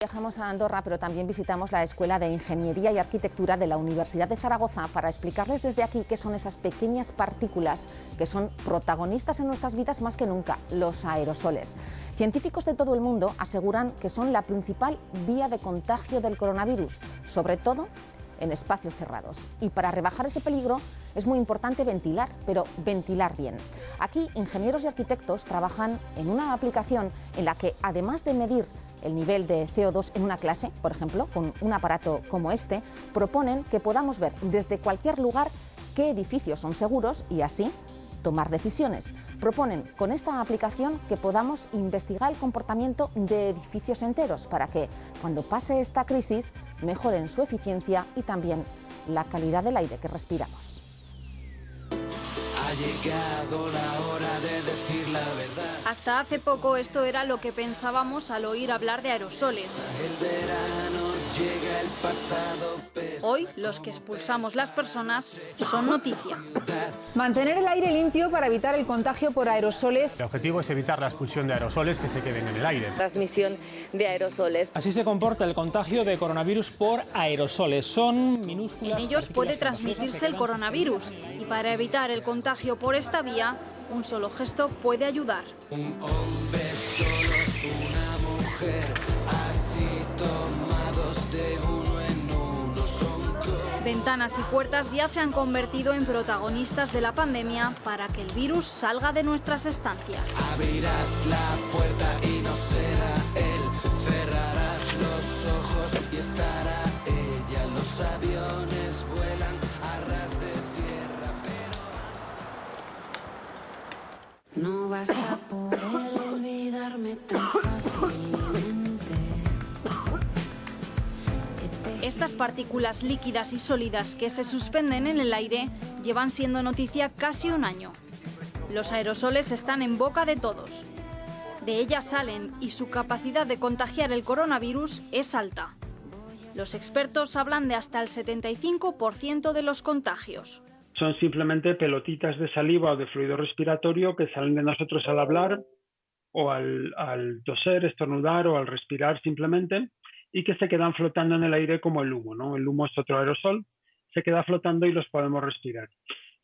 Viajamos a Andorra, pero también visitamos la Escuela de Ingeniería y Arquitectura de la Universidad de Zaragoza para explicarles desde aquí qué son esas pequeñas partículas que son protagonistas en nuestras vidas más que nunca, los aerosoles. Científicos de todo el mundo aseguran que son la principal vía de contagio del coronavirus, sobre todo en espacios cerrados. Y para rebajar ese peligro es muy importante ventilar, pero ventilar bien. Aquí, ingenieros y arquitectos trabajan en una aplicación en la que, además de medir el nivel de CO2 en una clase, por ejemplo, con un aparato como este, proponen que podamos ver desde cualquier lugar qué edificios son seguros y así tomar decisiones. Proponen con esta aplicación que podamos investigar el comportamiento de edificios enteros para que, cuando pase esta crisis, mejoren su eficiencia y también la calidad del aire que respiramos. Ha llegado la hora de decir la verdad. Hasta hace poco esto era lo que pensábamos al oír hablar de aerosoles. El verano llega, el pasado. Hoy, los que expulsamos las personas son noticia. Mantener el aire limpio para evitar el contagio por aerosoles. El objetivo es evitar la expulsión de aerosoles que se queden en el aire. Transmisión de aerosoles. Así se comporta el contagio de coronavirus por aerosoles. Son minúsculas. En ellos puede transmitirse el coronavirus y para evitar el contagio por esta vía, un solo gesto puede ayudar. Un hombre solo, una mujer, así tomados de uno en uno son. Ventanas y puertas ya se han convertido en protagonistas de la pandemia para que el virus salga de nuestras estancias. Abrirás la puerta y no será él, cerrarás los ojos y estará ella. Los aviones vuelan a ras de tierra, pero no vas a poder olvidarme tan fácilmente. Estas partículas líquidas y sólidas que se suspenden en el aire llevan siendo noticia casi un año. Los aerosoles están en boca de todos. De ellas salen y su capacidad de contagiar el coronavirus es alta. Los expertos hablan de hasta el 75% de los contagios. Son simplemente pelotitas de saliva o de fluido respiratorio que salen de nosotros al hablar o al toser, estornudar o al respirar simplemente, y que se quedan flotando en el aire como el humo, ¿no? El humo es otro aerosol, se queda flotando y los podemos respirar.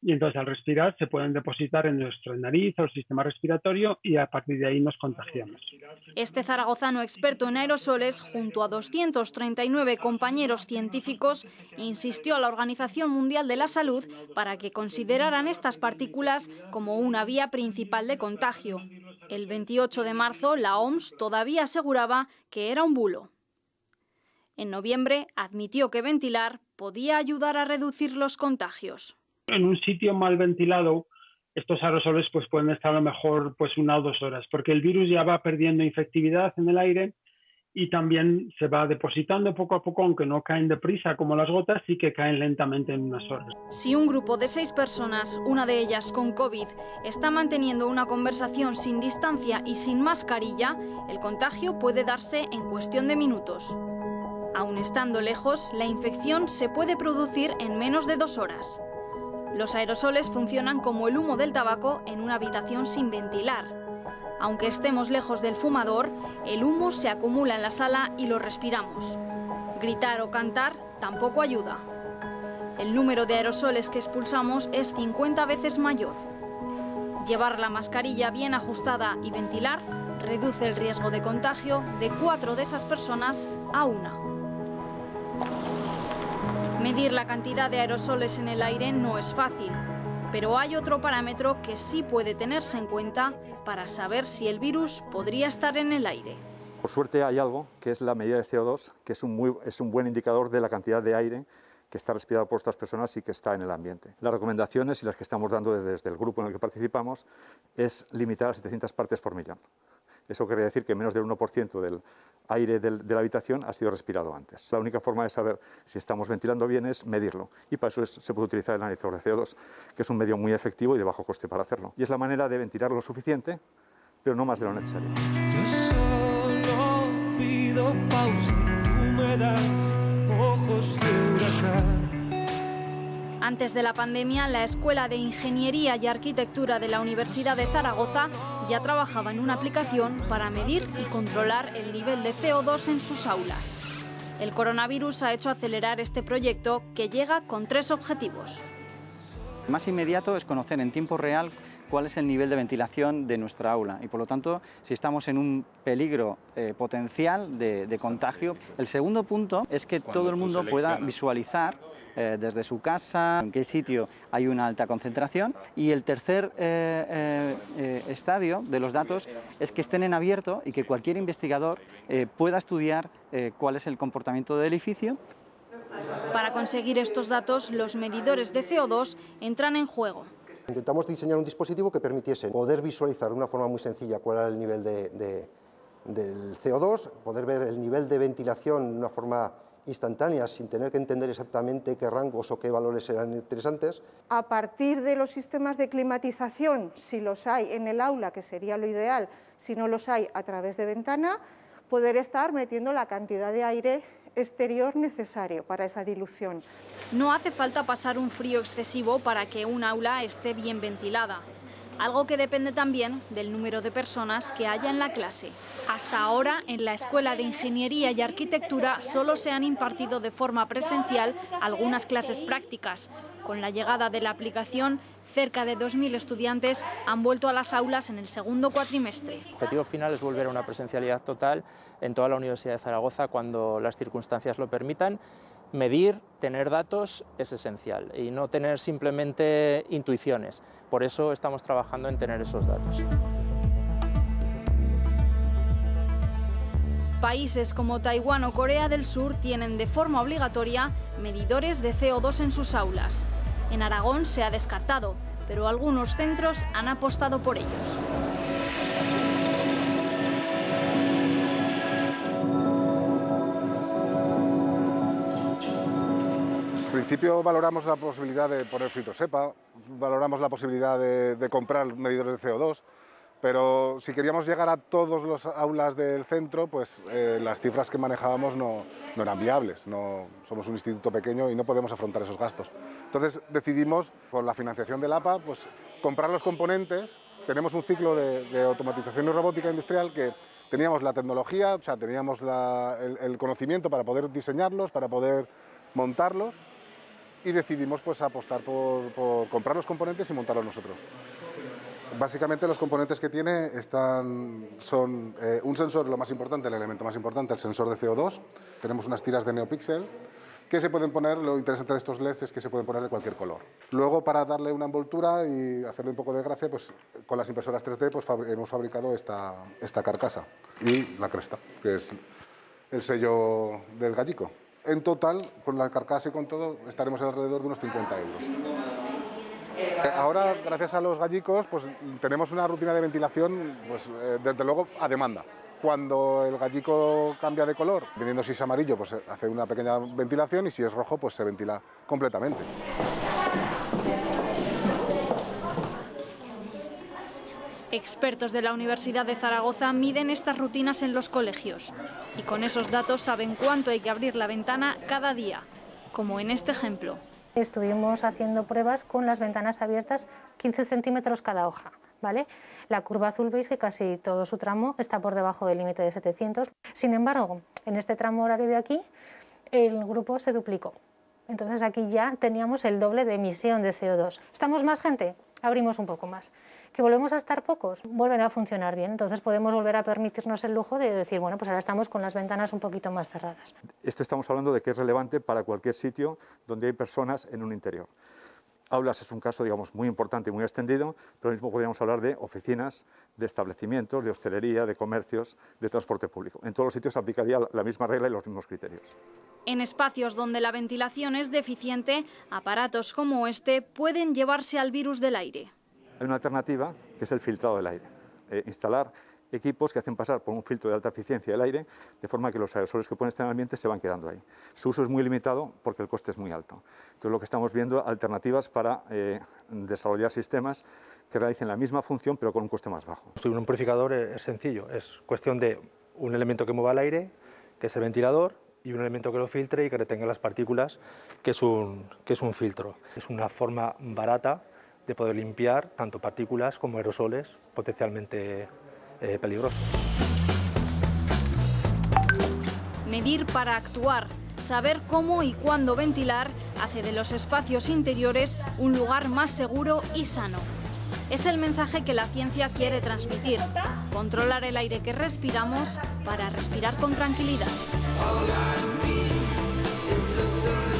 Y entonces al respirar se pueden depositar en nuestra nariz o el sistema respiratorio y a partir de ahí nos contagiamos. Este zaragozano experto en aerosoles, junto a 239 compañeros científicos, insistió a la Organización Mundial de la Salud para que consideraran estas partículas como una vía principal de contagio. El 28 de marzo, la OMS todavía aseguraba que era un bulo. En noviembre admitió que ventilar podía ayudar a reducir los contagios. En un sitio mal ventilado, estos aerosoles pues pueden estar a lo mejor 1 o 2 horas, porque el virus ya va perdiendo infectividad en el aire y también se va depositando poco a poco, aunque no caen deprisa como las gotas, sí que caen lentamente en unas horas. Si un grupo de 6 personas, una de ellas con COVID, está manteniendo una conversación sin distancia y sin mascarilla, el contagio puede darse en cuestión de minutos. Aun estando lejos, la infección se puede producir en menos de 2 horas. Los aerosoles funcionan como el humo del tabaco en una habitación sin ventilar. Aunque estemos lejos del fumador, el humo se acumula en la sala y lo respiramos. Gritar o cantar tampoco ayuda. El número de aerosoles que expulsamos es 50 veces mayor. Llevar la mascarilla bien ajustada y ventilar reduce el riesgo de contagio de 4 de esas personas a 1. Medir la cantidad de aerosoles en el aire no es fácil, pero hay otro parámetro que sí puede tenerse en cuenta para saber si el virus podría estar en el aire. Por suerte hay algo que es la medida de CO2, que es un buen indicador de la cantidad de aire que está respirado por estas personas y que está en el ambiente. Las recomendaciones y las que estamos dando desde el grupo en el que participamos es limitar a 700 partes por millón. Eso quiere decir que menos del 1% del aire de la habitación ha sido respirado antes. La única forma de saber si estamos ventilando bien es medirlo, y para eso se puede utilizar el analizador de CO2, que es un medio muy efectivo y de bajo coste para hacerlo. Y es la manera de ventilar lo suficiente, pero no más de lo necesario. Yo solo pido pausa y tú me das ojos de huracán. Antes de la pandemia, la Escuela de Ingeniería y Arquitectura de la Universidad de Zaragoza ya trabajaba en una aplicación para medir y controlar el nivel de CO2 en sus aulas. El coronavirus ha hecho acelerar este proyecto, que llega con 3 objetivos. El más inmediato es conocer en tiempo real cuál es el nivel de ventilación de nuestra aula y, por lo tanto, si estamos en un peligro potencial de contagio. El segundo punto es que todo el mundo pueda visualizar desde su casa en qué sitio hay una alta concentración, y el tercer estadio de los datos es que estén en abierto y que cualquier investigador pueda estudiar cuál es el comportamiento del edificio. Para conseguir estos datos, los medidores de CO2 entran en juego. Intentamos diseñar un dispositivo que permitiese poder visualizar de una forma muy sencilla cuál era el nivel del CO2, poder ver el nivel de ventilación de una forma instantánea sin tener que entender exactamente qué rangos o qué valores eran interesantes. A partir de los sistemas de climatización, si los hay en el aula, que sería lo ideal, si no los hay a través de ventana, poder estar metiendo la cantidad de aire exterior necesario para esa dilución. No hace falta pasar un frío excesivo para que un aula esté bien ventilada, algo que depende también del número de personas que haya en la clase. Hasta ahora, en la Escuela de Ingeniería y Arquitectura solo se han impartido de forma presencial algunas clases prácticas. Con la llegada de la aplicación, cerca de 2.000 estudiantes han vuelto a las aulas en el segundo cuatrimestre. El objetivo final es volver a una presencialidad total en toda la Universidad de Zaragoza cuando las circunstancias lo permitan. Medir, tener datos es esencial y no tener simplemente intuiciones. Por eso estamos trabajando en tener esos datos. Países como Taiwán o Corea del Sur tienen de forma obligatoria medidores de CO2 en sus aulas. En Aragón se ha descartado, pero algunos centros han apostado por ellos. En principio valoramos la posibilidad de poner filtros EPA, valoramos la posibilidad de comprar medidores de CO2, pero si queríamos llegar a todos los aulas del centro, pues las cifras que manejábamos no eran viables. Somos un instituto pequeño y no podemos afrontar esos gastos. Entonces decidimos, con la financiación del APA, pues comprar los componentes. Tenemos un ciclo de automatización y robótica industrial que teníamos la tecnología, o sea, teníamos el conocimiento para poder diseñarlos, para poder montarlos, y decidimos pues apostar por comprar los componentes y montarlos nosotros. Básicamente los componentes que tiene son un sensor, lo más importante, el elemento más importante, el sensor de CO2. Tenemos unas tiras de NeoPixel que se pueden poner, lo interesante de estos LEDs es que se pueden poner de cualquier color. Luego, para darle una envoltura y hacerle un poco de gracia, pues con las impresoras 3D pues, hemos fabricado esta carcasa y la cresta, que es el sello del gallico. En total, con la carcasa y con todo, estaremos alrededor de unos 50 euros. Ahora, gracias a los gallicos, pues tenemos una rutina de ventilación, pues desde luego, a demanda. Cuando el gallico cambia de color, dependiendo si es amarillo, pues hace una pequeña ventilación, y si es rojo, pues se ventila completamente. Expertos de la Universidad de Zaragoza miden estas rutinas en los colegios y con esos datos saben cuánto hay que abrir la ventana cada día, como en este ejemplo. Estuvimos haciendo pruebas con las ventanas abiertas 15 centímetros cada hoja, ¿vale? La curva azul veis que casi todo su tramo está por debajo del límite de 700. Sin embargo, en este tramo horario de aquí, el grupo se duplicó. Entonces aquí ya teníamos el doble de emisión de CO2. ¿Estamos más gente? Abrimos un poco más. ¿Que volvemos a estar pocos? Vuelven a funcionar bien. Entonces podemos volver a permitirnos el lujo de decir, bueno, pues ahora estamos con las ventanas un poquito más cerradas. Esto estamos hablando de que es relevante para cualquier sitio donde hay personas en un interior. Aulas es un caso, digamos, muy importante y muy extendido, pero mismo podríamos hablar de oficinas, de establecimientos, de hostelería, de comercios, de transporte público. En todos los sitios se aplicaría la misma regla y los mismos criterios. En espacios donde la ventilación es deficiente, aparatos como este pueden llevarse al virus del aire. Hay una alternativa que es el filtrado del aire. Instalar equipos que hacen pasar por un filtro de alta eficiencia del aire, de forma que los aerosoles que pueden estar en el ambiente se van quedando ahí. Su uso es muy limitado porque el coste es muy alto. Entonces lo que estamos viendo, alternativas para desarrollar sistemas que realicen la misma función pero con un coste más bajo. Construir un purificador es sencillo, es cuestión de un elemento que mueva el aire, que es el ventilador, y un elemento que lo filtre y que retenga las partículas, que es un filtro. Es una forma barata de poder limpiar tanto partículas como aerosoles potencialmente peligrosos. Medir para actuar. Saber cómo y cuándo ventilar hace de los espacios interiores un lugar más seguro y sano. Es el mensaje que la ciencia quiere transmitir. Controlar el aire que respiramos para respirar con tranquilidad. All I need is the sun.